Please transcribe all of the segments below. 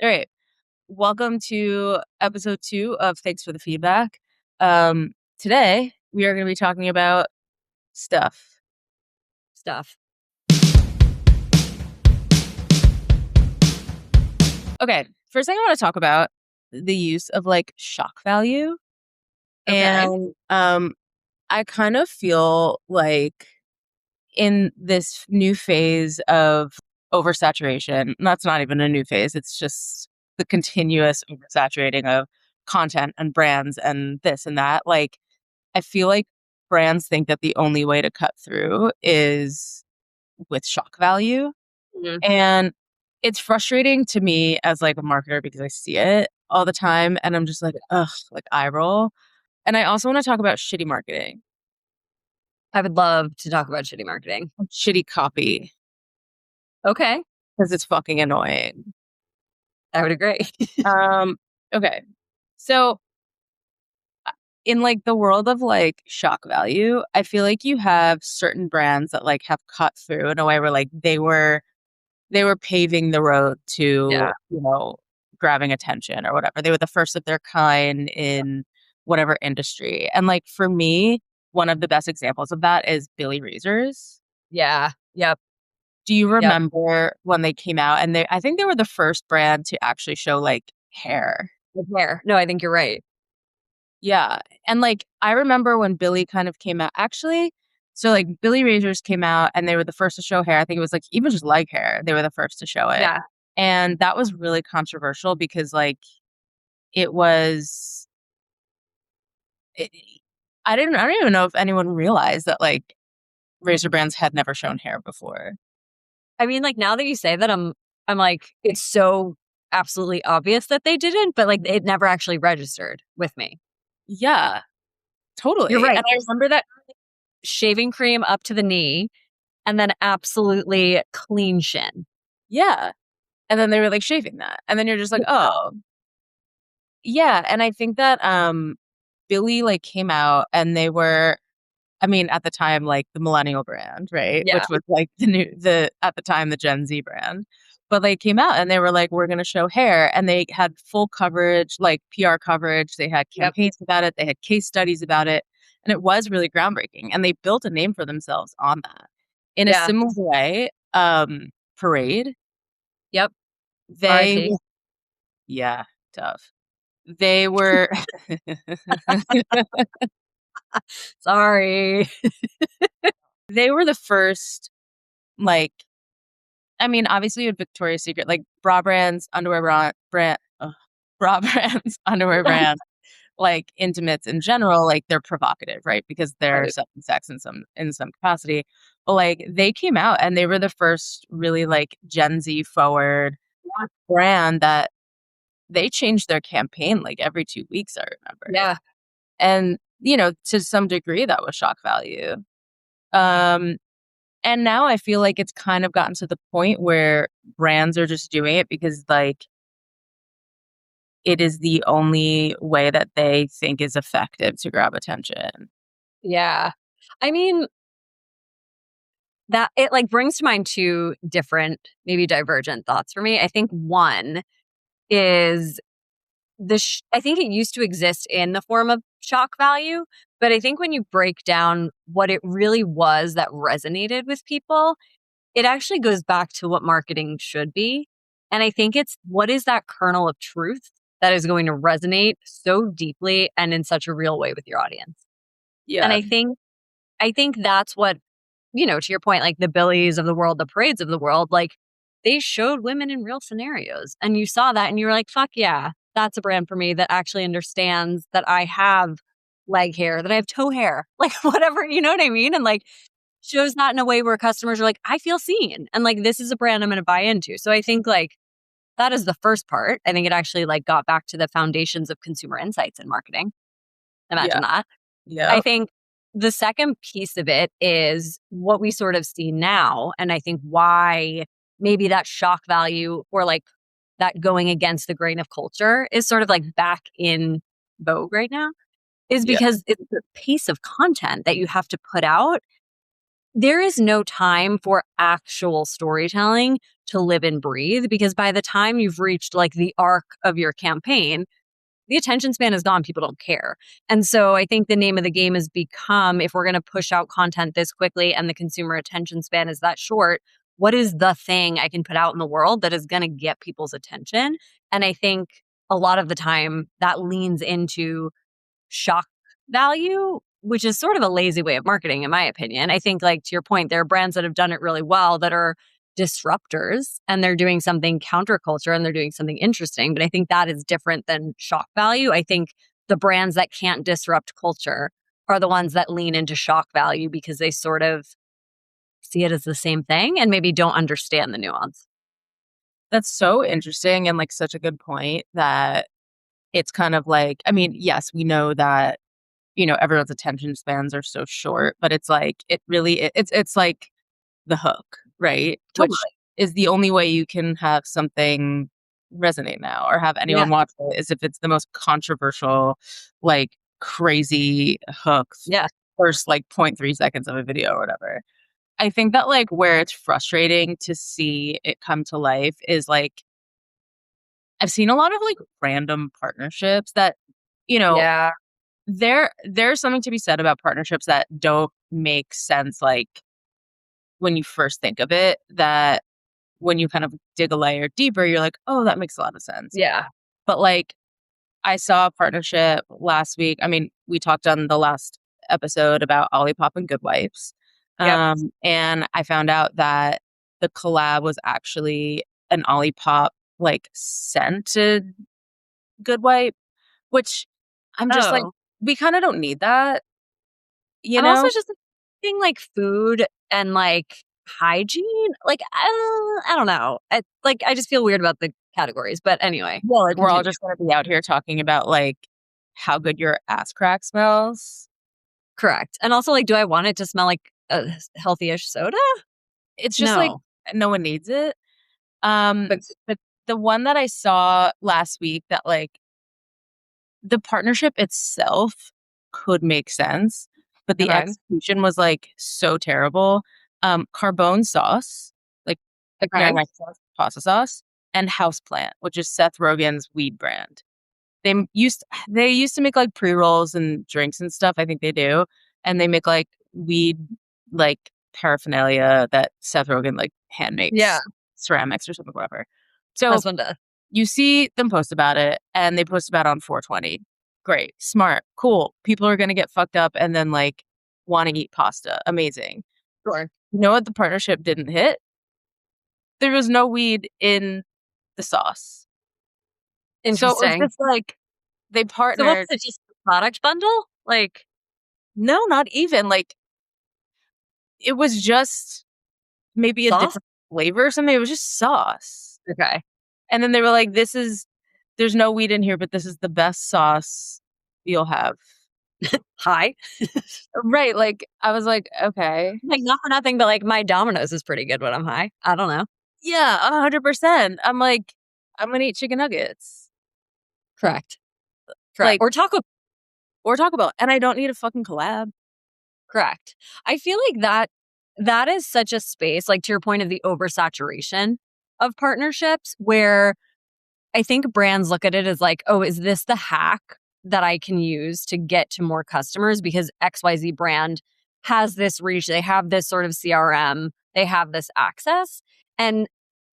All right. Welcome to episode 2 of Thanks for the Feedback. Today, we are going to be talking about stuff. Okay. First thing I want to talk about the use of like shock value. Okay. And I kind of feel like in this new phase of oversaturation, that's not even a new phase, it's just the continuous oversaturating of content and brands and this and that. Like, I feel like brands think that the only way to cut through is with shock value. Mhm. And it's frustrating to me as like a marketer because I see it all the time and I'm just like, ugh, like eye roll. And I also want to talk about shitty marketing, I would love to talk about shitty marketing. shitty copy, Okay. because it's fucking annoying. I would agree. Um, okay. So in like the world of like shock value, I feel like you have certain brands that like have cut through in a way where like they were paving the road to, Yeah. grabbing attention or whatever. They were the first of their kind in whatever industry. And like for me, one of the best examples of that is Billy Razors. Yeah. Yep. Do you Yep. remember when they came out and I think they were the first brand to actually show like hair. With hair. No, I think you're right. Yeah. And like I remember when Billy kind of came out actually, so like Billy Razors came out and they were the first to show hair. I think it was like even just leg hair, they were the first to show it. Yeah. And that was really controversial because like it was it, I don't even know if anyone realized that like razor brands had never shown hair before. I mean, like now that you say that, I'm like, it's so absolutely obvious that they didn't, but like it never actually registered with me. Yeah, You're totally. right. And I remember that Shaving cream up to the knee and then absolutely clean shin. yeah. And then they were like shaving that. And then you're just like, "Oh, yeah." And I think that Billy like came out and they were I mean, at the time, like the millennial brand, right? Yeah. Which was like the at the time, the Gen Z brand. But they came out and they were like, we're going to show hair. And they had full coverage, like PR coverage. They had Yep. campaigns about it. They had case studies about it. And it was really groundbreaking. And they built a name for themselves on that. In a Yeah. similar way, Parade, Yep. they, RIP. yeah, tough. They were, Sorry. they were the first, like, I mean, obviously you had Victoria's Secret, like bra brands, underwear brand, bra brands, underwear brands, like intimates in general, like they're provocative, right? Because they're Right. selling sex in some capacity. But like they came out and they were the first really like Gen Z forward brand that they changed their campaign like every 2 weeks, I remember. Yeah. And, to some degree that was shock value. Um, And now I feel like it's kind of gotten to the point where brands are just doing it because, like, it is the only way that they think is effective to grab attention. Yeah. I mean, that it like brings to mind two different, maybe divergent thoughts for me. I think one is I think it used to exist in the form of shock value, but I think when you break down what it really was that resonated with people, it actually goes back to what marketing should be. And I think it's what is that kernel of truth that is going to resonate so deeply and in such a real way with your audience. And Yeah. I think that's what, to your point, like the Billies of the world, the Parades of the world, like they showed women in real scenarios. And you saw that and you were like, fuck yeah, that's a brand for me that actually understands that I have leg hair, that I have toe hair, like whatever, you know what I mean? And like shows that in a way where customers are like, I feel seen. And like, this is a brand I'm going to buy into. So I think like that is the first part. I think it actually like got back to the foundations of consumer insights in marketing. Yeah. Imagine that. I Yep. think the second piece of it is what we sort of see now. And I think why maybe that shock value or like that going against the grain of culture is sort of like back in vogue right now is Yeah. because it's the pace of content that you have to put out. There is no time for actual storytelling to live and breathe, because by the time you've reached like the arc of your campaign, the attention span is gone. People don't care. And so I think the name of the game has become, if we're going to push out content this quickly and the consumer attention span is that short, what is the thing I can put out in the world that is going to get people's attention? And I think a lot of the time that leans into shock value, which is sort of a lazy way of marketing, in my opinion. I think, like to your point, there are brands that have done it really well that are disruptors and they're doing something counterculture and they're doing something interesting. But I think that is different than shock value. I think the brands that can't disrupt culture are the ones that lean into shock value because they sort of see it as the same thing and maybe don't understand the nuance. That's so interesting and like such a good point that it's kind of like, I mean, yes, we know that, everyone's attention spans are so short, but it's like, it's like the hook, right? Which Totally. is the only way you can have something resonate now or have Yeah. anyone watch it is if it's the most controversial, like crazy hook Yeah. first like 0.3 seconds of a video or whatever. I think that like where it's frustrating to see it come to life is like I've seen a lot of like random partnerships that, you know, Yeah. there's something to be said about partnerships that don't make sense like when you first think of it, that when you kind of dig a layer deeper, you're like, oh, that makes a lot of sense. Yeah. But like I saw a partnership last week. I mean, we talked on the last episode about Olipop and Good Wipes. Yep. And I found out that the collab was actually an Olipop like scented Good Wipe, which I'm just like, Oh. we kind of don't need that, you I'm also know? just thinking like food and like hygiene. Like, I don't know. I just feel weird about the categories. But anyway, Yeah, like we're all continue. just gonna be out here talking about like how good your ass crack smells. Correct. And also, like, do I want it to smell like a healthy-ish soda? It's just like No. no one needs it. But But the one that I saw last week that like the partnership itself could make sense, but the okay. execution was like so terrible. Carbone sauce, like Okay. marinara sauce, pasta sauce, and Houseplant, which is Seth Rogen's weed brand. They used to make like pre-rolls and drinks and stuff. I think they do. And they make like weed like paraphernalia that Seth Rogen like hand Yeah. makes ceramics or something, whatever. So Husband does. you see them post about it and they post about it on 420. Great, smart, cool. People are gonna get fucked up and then like want to eat pasta. Amazing. Sure. You know what the partnership didn't hit? There was no weed in the sauce. So it was Interesting. just like they So what partnered. was it, just a product bundle? Like, No, not even. Like it was just maybe a sauce? different flavor or something. It was just sauce. Okay. And then they were like, there's no weed in here, but this is the best sauce you'll have. Hi. Right. Like I was like, okay. Like, not for nothing, but, like, my Domino's is pretty good when I'm high. I don't know. Yeah, 100%. I'm like, I'm gonna eat chicken nuggets. Correct. Correct. Like, Or Taco. or Taco Bell. And I don't need a fucking collab. Correct. I feel like that is such a space, like, to your point of the oversaturation of partnerships, where I think brands look at it as like, "Oh, is this the hack that I can use to get to more customers because XYZ brand has this reach, they have this sort of CRM, they have this access." And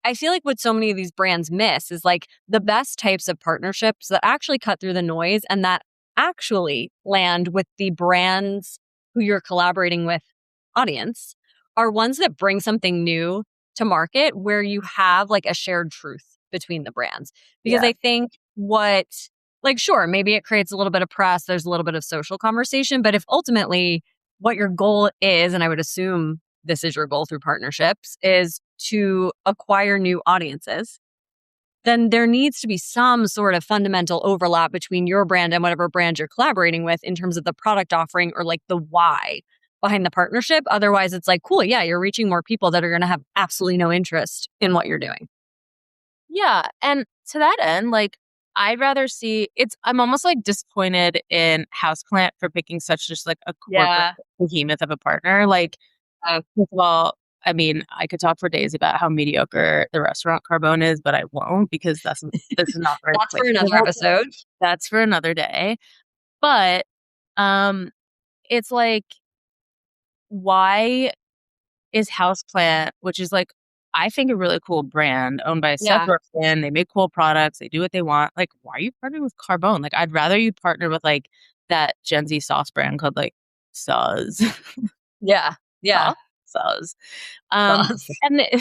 I feel like what so many of these brands miss is like the best types of partnerships that actually cut through the noise and that actually land with the brands who you're collaborating with audience are ones that bring something new to market where you have like a shared truth between the brands. Because Yeah. I think what, like, sure, maybe it creates a little bit of press, there's a little bit of social conversation, but if ultimately what your goal is, and I would assume this is your goal through partnerships, is to acquire new audiences, then there needs to be some sort of fundamental overlap between your brand and whatever brand you're collaborating with in terms of the product offering or like the why behind the partnership. Otherwise, it's like, cool, yeah, you're reaching more people that are going to have absolutely no interest in what you're doing. Yeah. And to that end, like, I'd rather see I'm almost like disappointed in Houseplant for picking such just like a corporate Yeah. behemoth of a partner. Like, first of all, I mean, I could talk for days about how mediocre the restaurant Carbone is, but I won't because this is not the right That's for place for another that. episode. That's for another day. But um it's like, why is Houseplant, which is like, I think a really cool brand owned by Seth Yeah. Rogen. They make cool products. They do what they want. Like, why are you partnering with Carbone? Like, I'd rather you partner with like that Gen Z sauce brand called like Suz. Yeah. Yeah. Sauce. Suz. Um, Sauce. and they,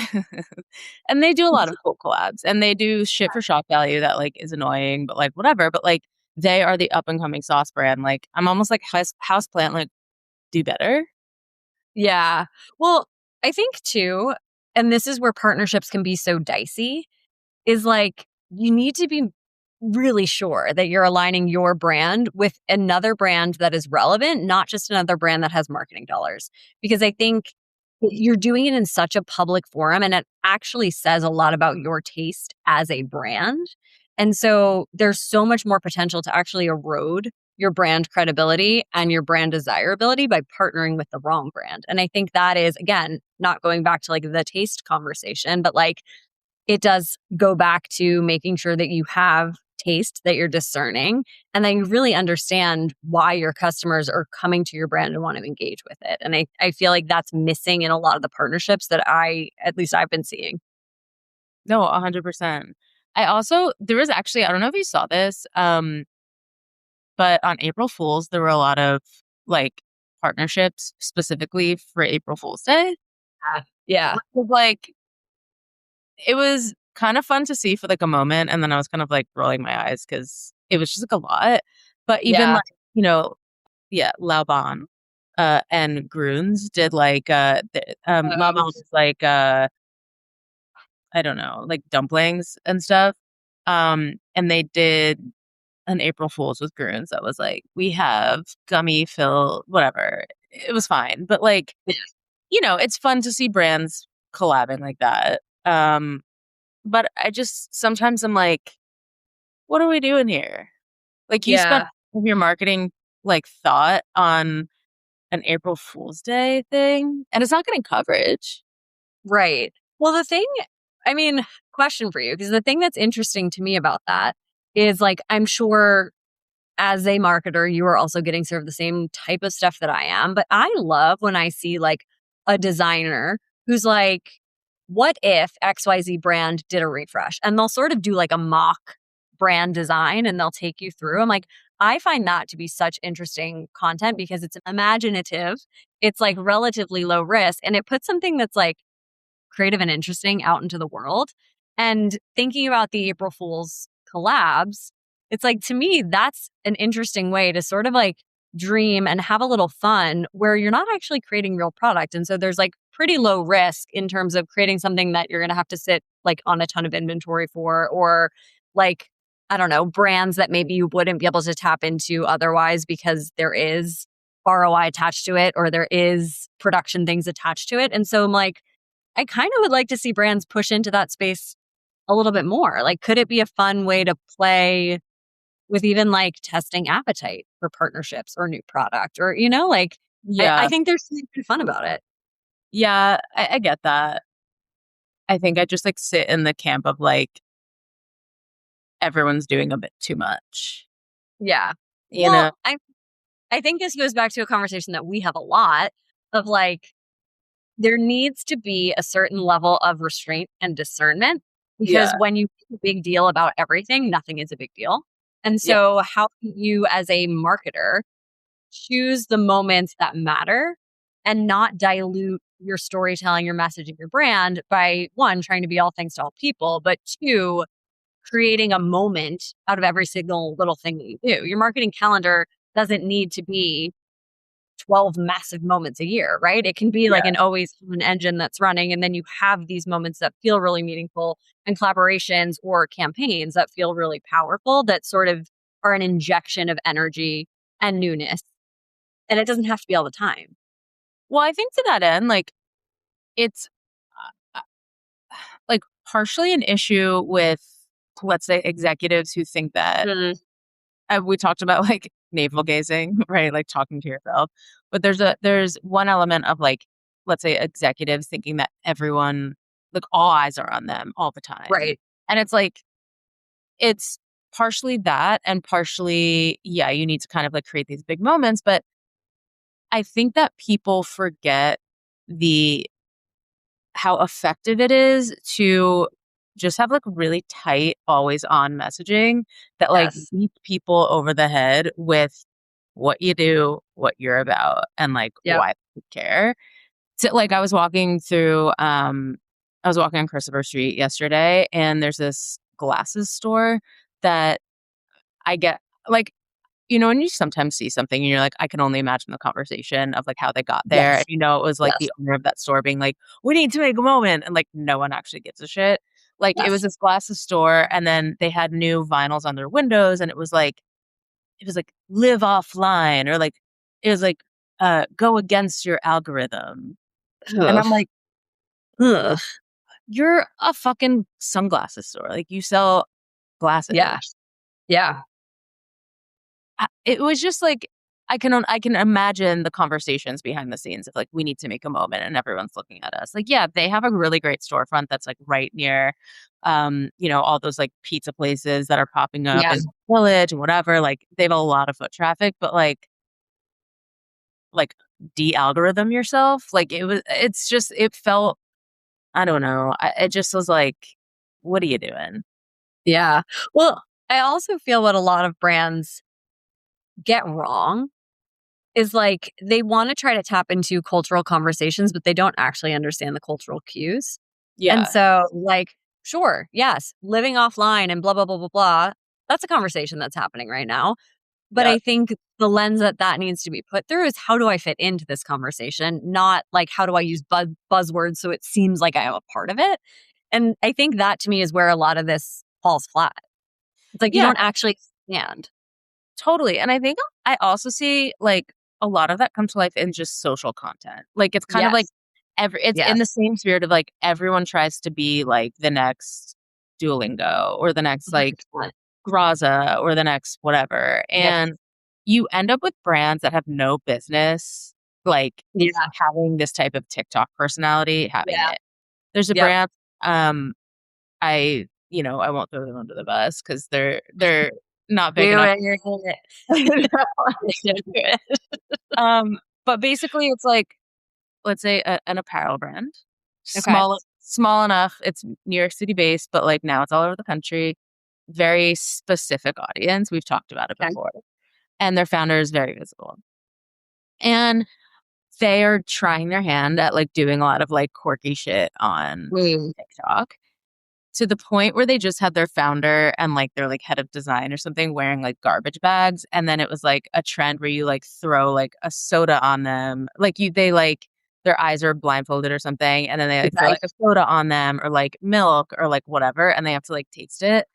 and they do a lot of cool collabs, and they do shit for shock value that like is annoying, but like whatever. But like they are the up and coming sauce brand. Like I'm almost like Houseplant. Like do better. Yeah. Well, I think too, and this is where partnerships can be so dicey, is like you need to be really sure that you're aligning your brand with another brand that is relevant, not just another brand that has marketing dollars. Because I think you're doing it in such a public forum and it actually says a lot about your taste as a brand. And so there's so much more potential to actually erode your brand credibility and your brand desirability by partnering with the wrong brand. And I think that is, again, not going back to like the taste conversation, but like it does go back to making sure that you have taste, that you're discerning, and that you really understand why your customers are coming to your brand and want to engage with it. And I feel like that's missing in a lot of the partnerships that at least I've been seeing. No, 100%. I also there was actually, I don't know if you saw this, but on April Fools, there were a lot of like partnerships specifically for April Fool's Day. Yeah. Like it was kind of fun to see for like a moment, and then I was kind of like rolling my eyes because it was just like a lot. But even Yeah. like, yeah, Laban and Grunes did like Laban Um, is like I don't know, like dumplings and stuff. And they did an April Fool's with Grunes that was like, we have gummy fill, whatever. It was fine. But like, it's fun to see brands collabing like that. But I just sometimes I'm like, what are we doing here? Like you spent yeah. all of your marketing like thought on an April Fool's Day thing and it's not getting coverage. Right. Well, I mean, question for you, because the thing that's interesting to me about that is like, I'm sure as a marketer, you are also getting served the same type of stuff that I am. But I love when I see like a designer who's like, what if XYZ brand did a refresh? And they'll sort of do like a mock brand design and they'll take you through. I'm like, I find that to be such interesting content because it's imaginative, it's like relatively low risk, and it puts something that's like creative and interesting out into the world. And thinking about the April Fool's collabs, it's like to me, that's an interesting way to sort of like dream and have a little fun where you're not actually creating real product. And so there's like pretty low risk in terms of creating something that you're going to have to sit like on a ton of inventory for, or like, I don't know, brands that maybe you wouldn't be able to tap into otherwise because there is ROI attached to it or there is production things attached to it. And so I'm like, I kind of would like to see brands push into that space a little bit more. Like, could it be a fun way to play with even like testing appetite for partnerships or new product or, like I Yeah. think there's something pretty fun about it. Yeah, I get that. I think I just like sit in the camp of like everyone's doing a bit too much. Yeah. You Well, know? I think this goes back to a conversation that we have a lot of like, there needs to be a certain level of restraint and discernment because Yeah. when you make a big deal about everything, nothing is a big deal. And Yeah. so, how can you, as a marketer, choose the moments that matter and not dilute your storytelling, your messaging, your brand by one, trying to be all things to all people, but two, creating a moment out of every single little thing that you do. Your marketing calendar doesn't need to be 12 massive moments a year, right? It can be like Yeah. an always on engine that's running. And then you have these moments that feel really meaningful and collaborations or campaigns that feel really powerful that sort of are an injection of energy and newness. And it doesn't have to be all the time. Well, I think to that end, like it's like partially an issue with, let's say, executives who think that Mm, we talked about like navel gazing, right? Like talking to yourself. But there's one element of like let's say, executives thinking that everyone, like, all eyes are on them all the time. Right. And it's like, it's partially that and partially, yeah, you need to kind of like create these big moments. But I think that people forget the how effective it is to just have like really tight, always on messaging that like Yes. beat people over the head with what you do, what you're about, and like Yep. why you care. So like I was walking on Christopher Street yesterday and there's this glasses store that I get like, you know, and you sometimes see something and you're like, I can only imagine the conversation of like how they got there. And Yes. you know, it was like Yes. the owner of that store being like, we need to make a moment. And like no one actually gives a shit. Like it was Yes. this glasses store and then they had new vinyls on their windows and it was like live offline or like it was like go against your algorithm. And Ugh. I'm like, Ugh. you're a fucking sunglasses store. Like you sell Yeah. glasses. Yeah. It was just like I can imagine the conversations behind the scenes of like we need to make a moment and everyone's looking at us. Like yeah, they have a really great storefront that's like right near you know, all those like pizza places that are popping up Yeah. in Village and whatever. Like they have a lot of foot traffic, but like de-algorithm yourself. Like it's just it felt I don't know. It just was like what are you doing? Yeah. Well, I also feel what a lot of brands get wrong is like they want to try to tap into cultural conversations, but they don't actually understand the cultural cues. And Yeah. so, like, sure, yes, living offline and blah, blah, blah, blah, blah. That's a conversation that's happening right now. But Yeah. I think the lens that needs to be put through is how do I fit into this conversation? Not like how do I use buzzwords so it seems like I am a part of it. And I think that to me is where a lot of this falls flat. It's like you Yeah. don't actually stand. Totally, and I think I also see, like, a lot of that come to life in just social content. Like, it's kind of like Yes. it's in the Yes. same spirit of, like, everyone tries to be, like, the next Duolingo or the next, like, 100%. Graza or the next whatever, Yes. and you end up with brands that have no business, like, Yeah. having this type of TikTok personality having Yeah. it. There's a Yep. brand, I won't throw them under the bus because 'cause they're not big Do enough. it. I can't do it. But basically it's like, let's say an apparel brand, Okay. small enough, it's New York City based, but, like, now it's all over the country, very specific audience, we've talked about it Okay. before, and their founder is very visible. And they are trying their hand at, like, doing a lot of, like, quirky shit on Mm. TikTok. To the point where they just had their founder and, like, their, like, head of design or something wearing, like, garbage bags, and then it was, like, a trend where you, like, throw, like, a soda on them. Like, their eyes are blindfolded or something, and then they, like, throw, Okay. like, a soda on them or, like, milk or, like, whatever, and they have to, like, taste it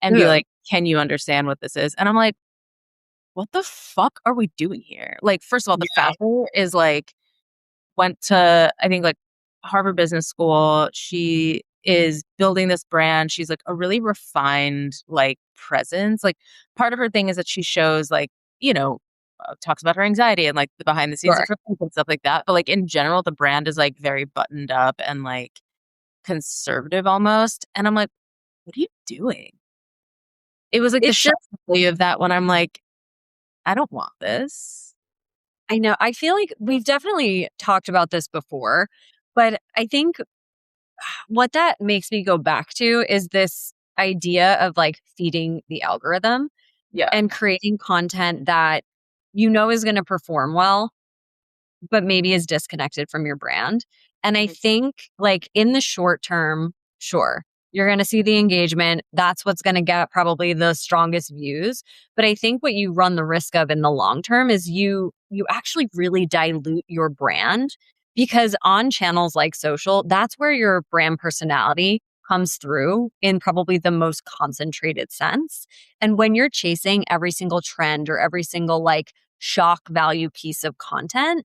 and be Ugh. like, "Can you understand what this is?" And I'm like, "What the fuck are we doing here?" Like, first of all, the Yeah. founder is, like went to, I think, like, Harvard Business School. She is building this brand. She's, like, a really refined, like, presence. Like, part of her thing is that she shows, like, you know, talks about her anxiety and, like, the behind the scenes of Sure. her life and stuff like that. But, like, in general, the brand is, like, very buttoned up and, like, conservative almost. And I'm like, "What are you doing?" It was, like, the It's shock just value of that when I'm like, "I don't want this." I know, I feel like we've definitely talked about this before, but I think what that makes me go back to is this idea of, like, feeding the algorithm Yeah. and creating content that you know is gonna perform well, but maybe is disconnected from your brand. And I Mhm. think, like, in the short term, sure, you're going to see the engagement. That's what's going to get probably the strongest views. But I think what you run the risk of in the long term is you actually really dilute your brand because on channels like social, that's where your brand personality comes through in probably the most concentrated sense. And when you're chasing every single trend or every single like shock value piece of content,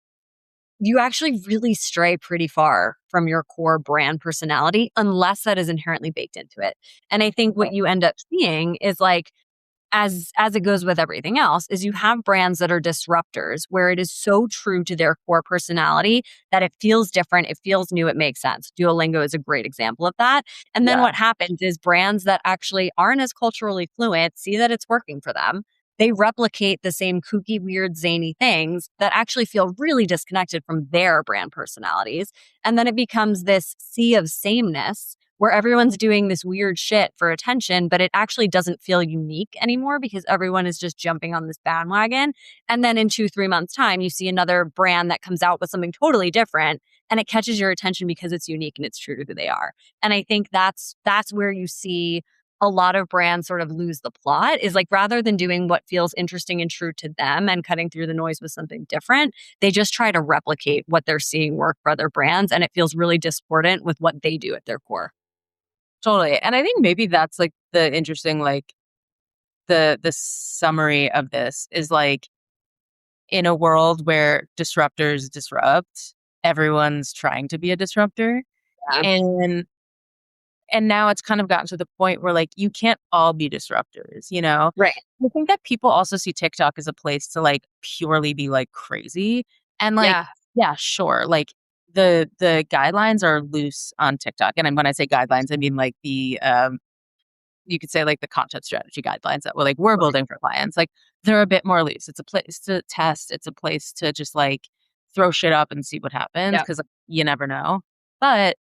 you actually really stray pretty far from your core brand personality unless that is inherently baked into it. And I think what you end up seeing is like as it goes with everything else, is you have brands that are disruptors where it is so true to their core personality that it feels different, it feels new, it makes sense. Duolingo is a great example of that. And then Yeah, what happens is brands that actually aren't as culturally fluent see that it's working for them. They replicate the same kooky, weird, zany things that actually feel really disconnected from their brand personalities. And then it becomes this sea of sameness where everyone's doing this weird shit for attention, but it actually doesn't feel unique anymore because everyone is just jumping on this bandwagon. And then in 2, 3 months' time, you see another brand that comes out with something totally different and it catches your attention because it's unique and it's true to who they are. And I think that's where you see a lot of brands sort of lose the plot, is like rather than doing what feels interesting and true to them and cutting through the noise with something different, they just try to replicate what they're seeing work for other brands. And it feels really discordant with what they do at their core. totally. And I think maybe that's like the interesting, like the summary of this is like in a world where disruptors disrupt, everyone's trying to be a disruptor. Yeah. And now it's kind of gotten to the point where like you can't all be disruptors, you know? Right. I think that people also see TikTok as a place to like purely be like crazy. And like, Yeah. yeah, sure. Like the guidelines are loose on TikTok. And when I say guidelines, I mean like the you could say like the content strategy guidelines that we're Right. building for clients. Like they're a bit more loose. It's a place to test. It's a place to just like throw shit up and see what happens Yeah. because you never know. But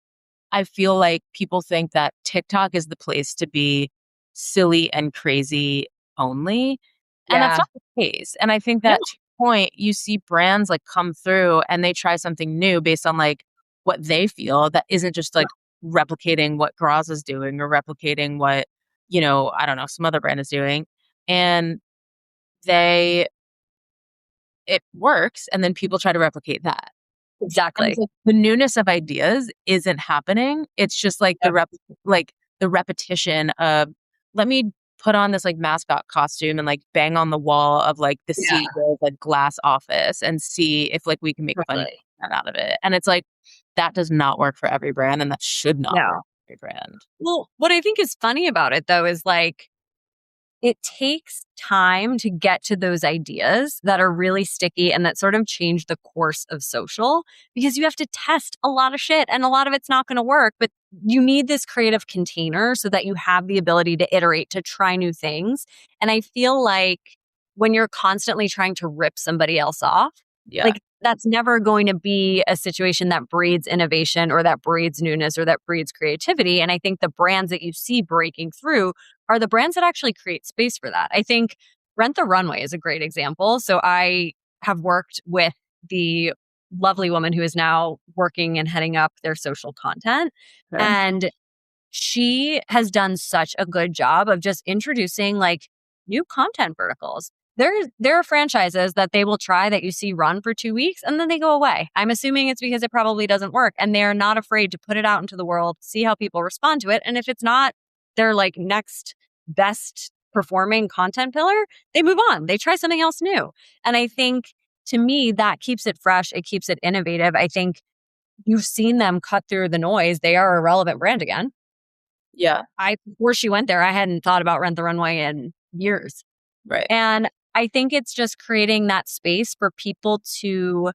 I feel like people think that TikTok is the place to be silly and crazy only. And that's Yeah. not the case. And I think No. that to your point, you see brands like come through and they try something new based on like what they feel that isn't just like replicating what Graz is doing or replicating what, I don't know, some other brand is doing. And they, it works. And then people try to replicate that. And it's Exactly. like the newness of ideas isn't happening. It's just like Yep. the repetition of let me put on this like mascot costume and like bang on the wall of like the Yeah. CEO's like glass office and see if like we can make fun Totally. out of it. And it's like that does not work for every brand and that should not work No. for every brand. Well, what I think is funny about it though is like it takes time to get to those ideas that are really sticky and that sort of change the course of social, because you have to test a lot of shit and a lot of it's not going to work, but you need this creative container so that you have the ability to iterate, to try new things. And I feel like when you're constantly trying to rip somebody else off, Yeah. like that's never going to be a situation that breeds innovation or that breeds newness or that breeds creativity. And I think the brands that you see breaking through are the brands that actually create space for that. I think Rent the Runway is a great example. So I have worked with the lovely woman who is now working and heading up their social content. Okay. And she has done such a good job of just introducing like new content verticals. There are franchises that they will try that you see run for 2 weeks and then they go away. I'm assuming it's because it probably doesn't work and they are not afraid to put it out into the world, see how people respond to it. And if it's not their like next best performing content pillar, they move on. They try something else new. And I think to me that keeps it fresh, it keeps it innovative. I think you've seen them cut through the noise. They are a relevant brand again. Yeah. Before she went there, I hadn't thought about Rent the Runway in years. Right. And I think it's just creating that space for people to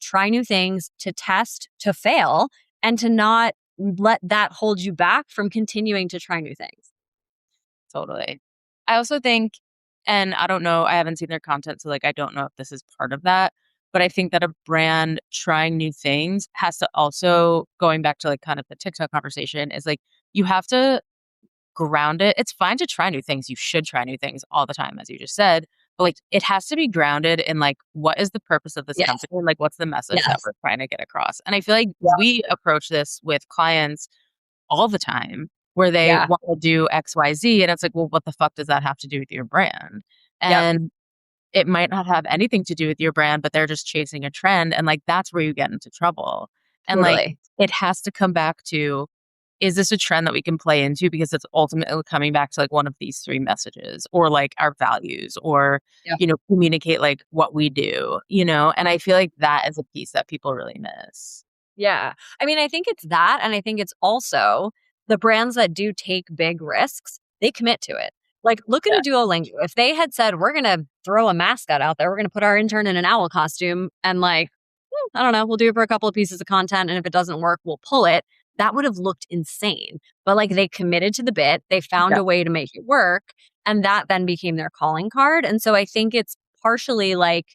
try new things, to test, to fail, and to not let that hold you back from continuing to try new things. Totally. I also think, and I don't know, I haven't seen their content, so like I don't know if this is part of that, but I think that a brand trying new things has to also, going back to like kind of the TikTok conversation, is like you have to ground it. It's fine to try new things. You should try new things all the time, as you just said. But like it has to be grounded in like what is the purpose of this Yes. company and like what's the message that Yes. we're trying to get across. And I feel like Yeah. we approach this with clients all the time where they Yeah. want to do XYZ. And it's like, well, what the fuck does that have to do with your brand? Yep. And it might not have anything to do with your brand, but they're just chasing a trend. And like, that's where you get into trouble. And like, Totally. it has to come back to, is this a trend that we can play into? Because it's ultimately coming back to like one of these three messages or like our values or, Yep. communicate like what we do, and I feel like that is a piece that people really miss. Yeah. I mean, I think it's that. And I think it's also the brands that do take big risks, they commit to it. Like, look at Yeah, a Duolingo. If they had said, we're going to throw a mascot out there, we're going to put our intern in an owl costume and like, I don't know, we'll do it for a couple of pieces of content. And if it doesn't work, we'll pull it. That would have looked insane. But like they committed to the bit, they found yeah, a way to make it work. And that then became their calling card. And so I think it's partially like,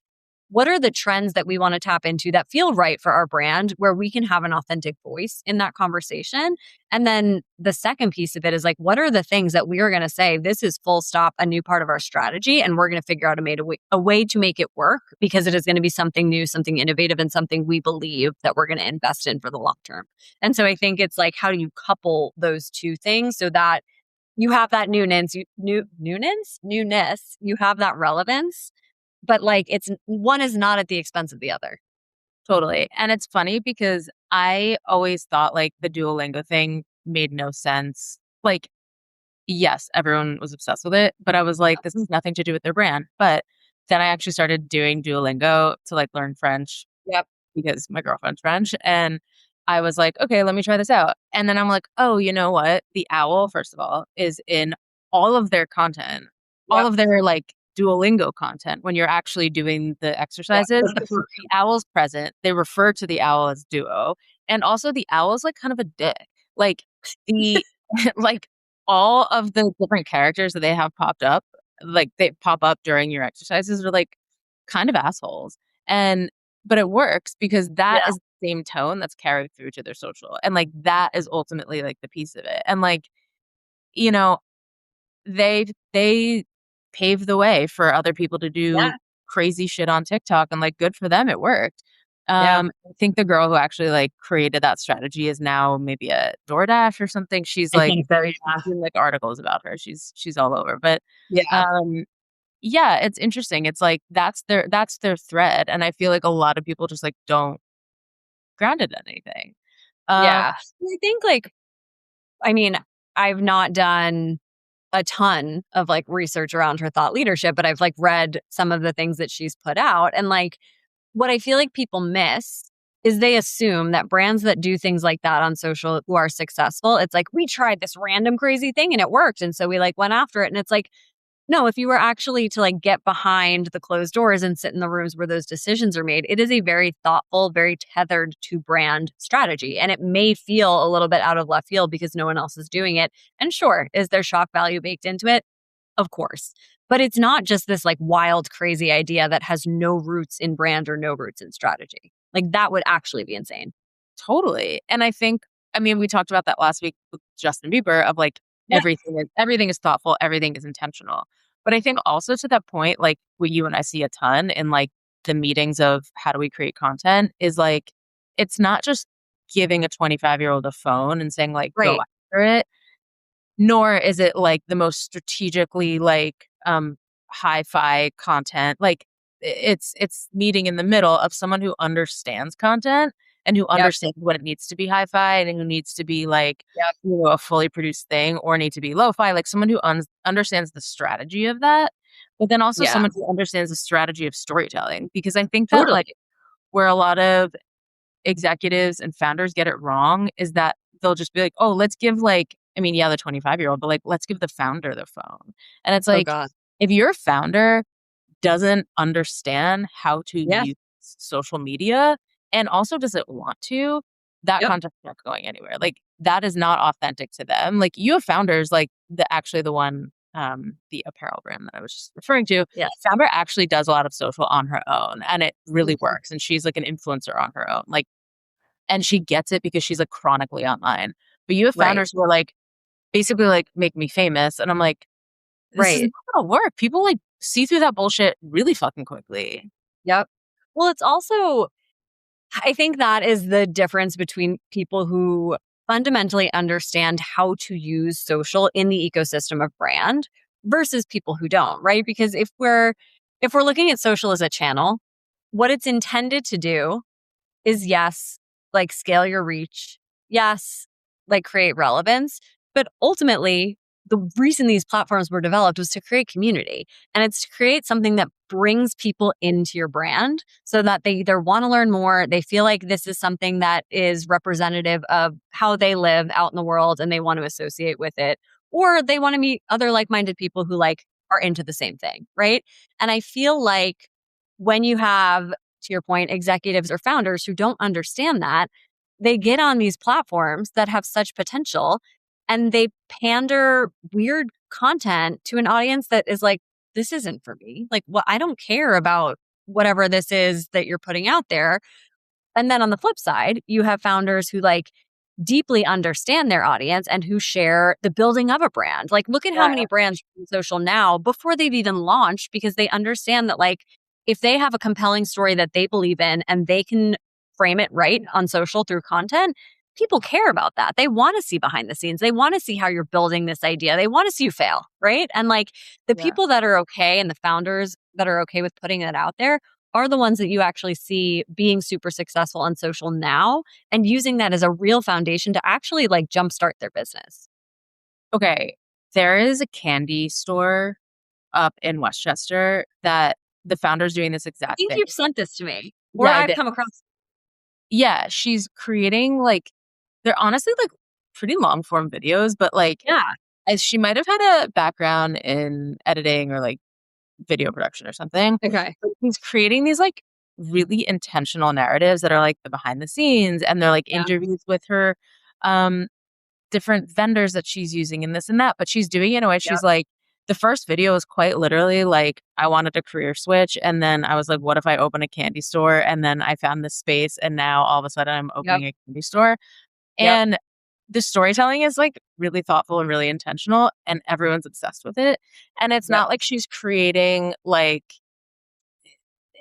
what are the trends that we want to tap into that feel right for our brand where we can have an authentic voice in that conversation? And then the second piece of it is like, what are the things that we are going to say, this is full stop, a new part of our strategy, and we're going to figure out a way to make it work because it is going to be something new, something innovative, and something we believe that we're going to invest in for the long term. And so I think it's like, how do you couple those two things so that you have that newness, you have that relevance, but like it's one is not at the expense of the other. totally. And it's funny because I always thought like the Duolingo thing made no sense. Like, yes, everyone was obsessed with it, but I was like, this has nothing to do with their brand. But then I actually started doing Duolingo to like learn French Yep. because my girlfriend's French. And I was like, okay, let me try this out. And then I'm like, oh, you know what? The owl, first of all, is in all of their content, all Yep. of their like Duolingo content. When you're actually doing the Yep. exercises, the owl's present. They refer to the owl as Duo. And also the owl's like kind of a dick. Like the like all of the different characters that they have popped up, like they pop up during your exercises are like kind of assholes. And but it works because Yeah. that is the same tone that's carried through to their social. And like that is ultimately like the piece of it. And like, you know, they paved the way for other people to do Yeah. crazy shit on TikTok and like good for them, it worked. Yeah. I think the girl who actually like created that strategy is now maybe a DoorDash or something. She's I like think so. I've Yeah. seen like articles about her. She's all over. But Yeah. um yeah, it's interesting. It's like that's their thread. And I feel like a lot of people just like don't ground it in anything. Um Yeah. I think like, I mean, I've not done a ton of like research around her thought leadership, but I've like read some of the things that she's put out. And like what I feel like people miss is they assume that brands that do things like that on social who are successful, it's like we tried this random crazy thing and it worked. And so we like went after it. And it's like, no, if you were actually to like get behind the closed doors and sit in the rooms where those decisions are made, it is a very thoughtful, very tethered to brand strategy. And it may feel a little bit out of left field because no one else is doing it. And sure, is there shock value baked into it? Of course. But it's not just this like wild, crazy idea that has no roots in brand or no roots in strategy. Like that would actually be insane. Totally. And I think, I mean, we talked about that last week with Justin Bieber of like Yeah. everything is thoughtful, everything is intentional. But I think also to that point, like what you and I see a ton in like the meetings of how do we create content is like it's not just giving a 25-year-old a phone and saying like go Right. after it, nor is it like the most strategically like hi-fi content. Like it's meeting in the middle of someone who understands content and who Yep. understands when it needs to be hi-fi and who needs to be like Yep. a fully produced thing or need to be lo-fi, like someone who understands the strategy of that, but then also Yeah. someone who understands the strategy of storytelling, because I think that like Totally. where a lot of executives and founders get it wrong is that they'll just be like, "Oh, let's give like," I mean, yeah, the 25-year-old, but like, let's give the founder the phone. And it's Oh like, God. if your founder doesn't understand how to Yeah. use social media and also doesn't want to, that Yep. content's not going anywhere. Like that is not authentic to them. Like you have founders like the one the apparel brand that I was just referring to, Yes. founder actually does a lot of social on her own and it really Mhm. works. And she's like an influencer on her own. Like and she gets it because she's like chronically online. But you have Right. founders who are like basically like make me famous. And I'm like, this is not Right. gonna work. People like see through that bullshit really fucking quickly. Yep. Well, it's also, I think that is the difference between people who fundamentally understand how to use social in the ecosystem of brand versus people who don't, right? Because if we're looking at social as a channel, what it's intended to do is yes, like scale your reach. Yes, like create relevance. But ultimately, the reason these platforms were developed was to create community. And it's to create something that brings people into your brand so that they either want to learn more, they feel like this is something that is representative of how they live out in the world and they want to associate with it, or they want to meet other like-minded people who like are into the same thing, right? And I feel like when you have, to your point, executives or founders who don't understand that, they get on these platforms that have such potential and they pander weird content to an audience that is like, this isn't for me. Like, well, I don't care about whatever this is that you're putting out there. And then on the flip side, you have founders who like deeply understand their audience and who share the building of a brand. Like, look at how Yeah. many brands are on social now before they've even launched, because they understand that, like, if they have a compelling story that they believe in and they can frame it right on social through content, people care about that. They want to see behind the scenes. They want to see how you're building this idea. They want to see you fail, right? And like the Yeah. people that are okay and the founders that are okay with putting it out there are the ones that you actually see being super successful on social now and using that as a real foundation to actually like jumpstart their business. Okay. There is a candy store up in Westchester that the founder's doing this I exact think thing. you've sent this to me or Yeah, I I've did. come across. Yeah, she's creating like they're honestly like pretty long form videos, but like Yeah. as she might have had a background in editing or like video production or something. Okay. But she's creating these like really intentional narratives that are like the behind the scenes and they're like Yeah. interviews with her um different vendors that she's using and this and that, but she's doing it in a way Yep. she's like the first video is quite literally like I wanted a career switch and then I was like, what if I open a candy store? And then I found this space and now all of a sudden I'm Yep. opening a candy store. Yep. And the storytelling is like really thoughtful and really intentional and everyone's obsessed with it. And it's Yep. not like she's creating like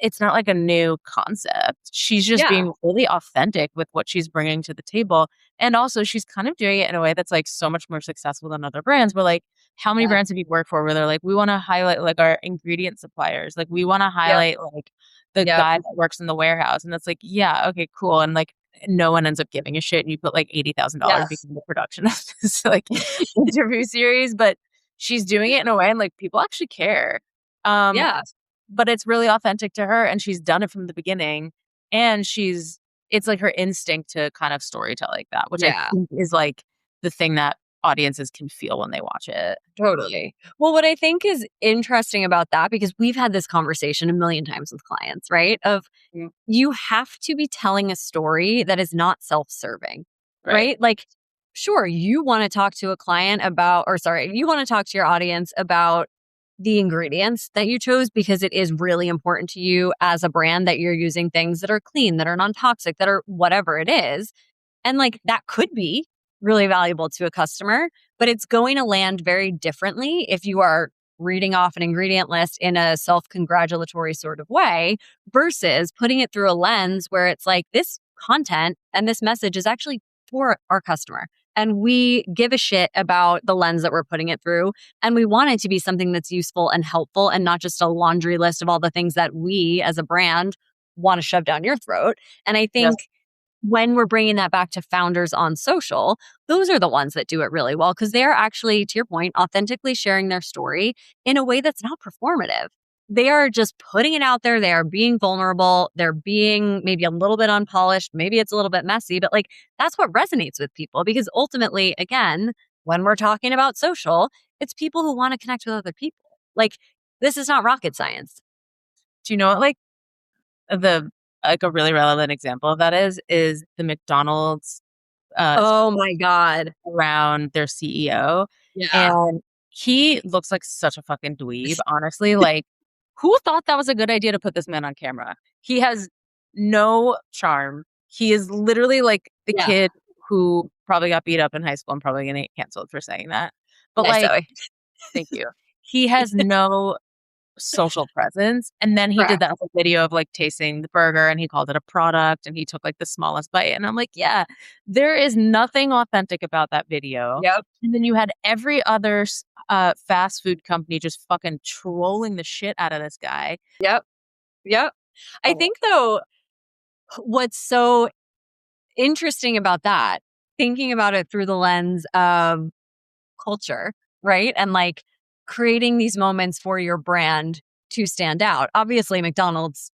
it's not like a new concept. She's just Yeah. being really authentic with what she's bringing to the table. And also, she's kind of doing it in a way that's like so much more successful than other brands. Where like, how many Yeah. brands have you worked for where they're like, we want to highlight like our ingredient suppliers, like we want to Yep. highlight like the Yep. guy that works in the warehouse, and that's like, yeah, okay, cool, and like no one ends up giving a shit, and you put like $80,000 Yes. behind the production of this like interview series, but she's doing it in a way and like people actually care. Um, Yeah. but it's really authentic to her and she's done it from the beginning and she's it's like her instinct to kind of storytell like that, which I Yeah. think is like the thing that audiences can feel when they watch it. Totally. Well, what I think is interesting about that, because we've had this conversation a million times with clients, right? Of Mm. you have to be telling a story that is not self serving, Right. right? Like, sure, you want to talk to a client about, or sorry, you want to talk to your audience about the ingredients that you chose because it is really important to you as a brand that you're using things that are clean, that are non toxic, that are whatever it is. And like that could be really valuable to a customer, but it's going to land very differently if you are reading off an ingredient list in a self congratulatory sort of way versus putting it through a lens where it's like this content and this message is actually for our customer. And we give a shit about the lens that we're putting it through. And we want it to be something that's useful and helpful and not just a laundry list of all the things that we as a brand want to shove down your throat. And I Yes. think when we're bringing that back to founders on social, those are the ones that do it really well because they're actually, to your point, authentically sharing their story in a way that's not performative. They are just putting it out there. They are being vulnerable. They're being maybe a little bit unpolished. Maybe it's a little bit messy, but like that's what resonates with people because ultimately, again, when we're talking about social, it's people who want to connect with other people. Like this is not rocket science. Do you know what like the like a really relevant example of that is the McDonald's Oh my God. around their CEO. Yeah. And he looks like such a fucking dweeb, honestly. Like, who thought that was a good idea to put this man on camera? He has no charm. He is literally like the Yeah. kid who probably got beat up in high school and probably gonna get canceled for saying that. But Nice, like, Zoe. thank you. He has no social presence. And then he did Correct. that whole video of like tasting the burger and he called it a product and he took like the smallest bite. And I'm like, yeah, there is nothing authentic about that video. Yep. And then you had every other fast food company just fucking trolling the shit out of this guy. Yep. Yep. I Oh, think though, what's so interesting about that, thinking about it through the lens of culture, right? And like creating these moments for your brand to stand out. Obviously, McDonald's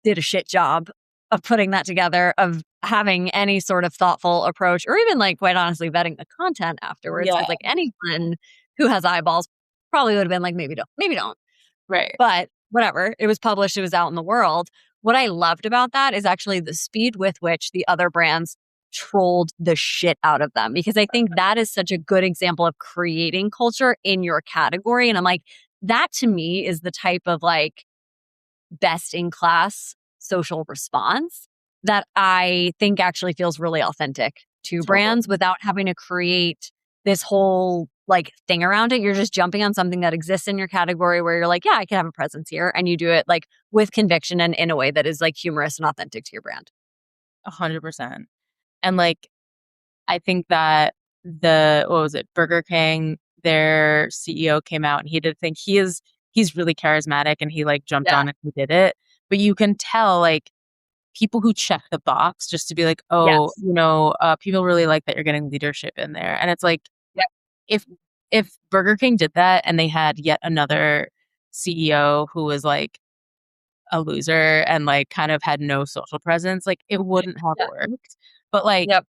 did a shit job of putting that together, of having any sort of thoughtful approach, or even like quite honestly vetting the content afterwards. Yeah. Because like anyone who has eyeballs probably would have been like, maybe don't. Right. But whatever, it was published, it was out in the world. What I loved about that is actually the speed with which the other brands trolled the shit out of them, because I think that is such a good example of creating culture in your category. And I'm like, that to me is the type of like best in class social response that I think actually feels really authentic to Totally. brands without having to create this whole like thing around it. You're just jumping on something that exists in your category where you're like, yeah, I can have a presence here. And you do it like with conviction and in a way that is like humorous and authentic to your brand. 100%. And like, I think that what was it? Burger King, their CEO came out and he did think he's really charismatic and he like jumped Yeah. on and he did it. But you can tell like people who check the box just to be like, oh, Yes. people really like that you're getting leadership in there. And it's like, Yep. if Burger King did that and they had yet another CEO who was like a loser and like kind of had no social presence, like it wouldn't have Yeah. worked. But like Yep.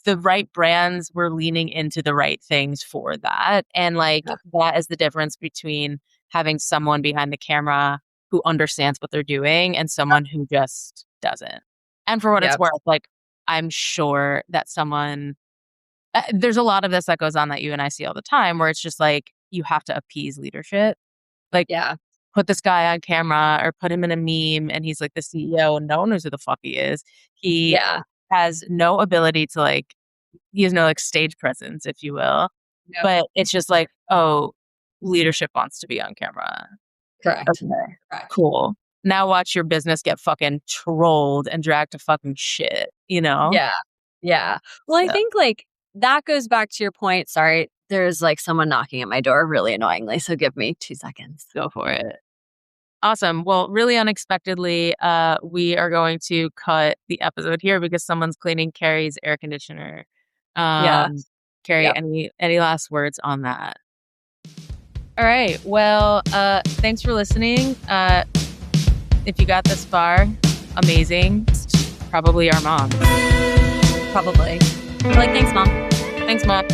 the right brands were leaning into the right things for that. And like Yeah. that is the difference between having someone behind the camera who understands what they're doing and someone who just doesn't. And for what it's Yep. worth, like I'm sure that there's a lot of this that goes on that you and I see all the time where it's just like you have to appease leadership. Like Yeah. put this guy on camera or put him in a meme and he's like the CEO and no one knows who the fuck he is. He Yeah. has no ability to like he has no like stage presence, if you will. Yep. But it's just like, oh, leadership wants to be on camera. Correct. Okay, Correct. cool. Now watch your business get fucking trolled and dragged to fucking shit, you know? Yeah. Yeah. Well, I So think like that goes back to your point. Sorry, there's like someone knocking at my door really annoyingly. So give me 2 seconds. go for it. Awesome. Well, really unexpectedly, we are going to cut the episode here because someone's cleaning Kerri's air conditioner. Yeah. Kerri, Yep. any last words on that? All right. Well, thanks for listening. If you got this far, amazing. Probably our mom. Probably. Like, thanks, Mom. Thanks, Mom.